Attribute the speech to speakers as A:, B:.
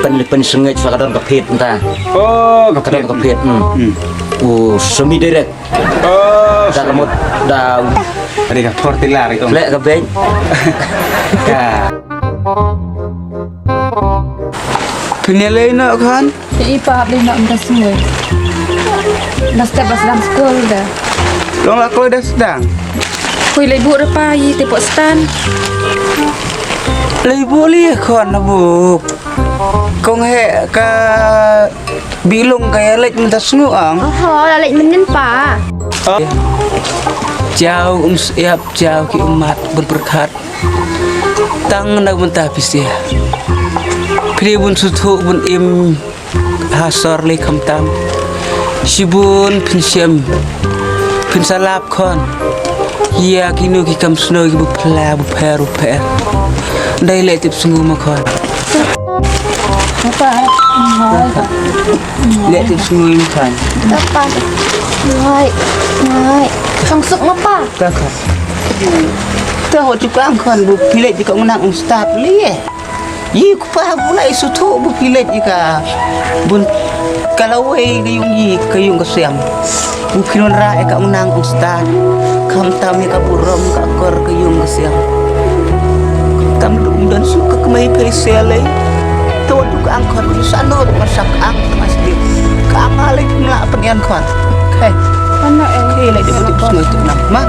A: เป็นสงเงชกระดอนกับเพชรตาก
B: ระ
A: ระดอนกับเพชรสมิได้เลยจากหมดดาว
B: Ada ka tortilla ri om.
A: และกับเบง
B: Ka. Penilai nak kan?
C: Ipa beli nak minta semua. Dah step dalam sekolah dah.
B: Long lah kau dah sedang.
C: Kui ibu repai tepuk stan.
B: Lai boleh kan bu. Kong he ka bilong kaya lek minta senuang.
D: Oh, lalek menen pa.
B: Jauh siap jauh ki umat berberkat. Tang nak mentah pisih. Pri bun sutu bun im hasor le kam tam. Sibun pinsiam pinsalap kon. Ya kinu ki kam snow ki bu pla bu per. Dai le tip sungu ma kon.
C: Apa?
B: Le tip sungu kan.
D: Apa? Ngai. Songsuk apa?
B: Tak kan. Tak ho juga kan bu pilih jika menang ustaz li. Yi ku pa pula isu tu bu pilih jika bun kalau wei kayung yi kayung kesiam. Bu pilih ra ka menang ustaz. Kam tam ka burom ka kor kayung kesiam. Kam dan suka kemai kai selai. Tahu juga angkot di sana masak ang masjid. Ka amalik na penian kan. Okay.
C: Mana
B: Okay, like dia betul semua itu nak. Mak.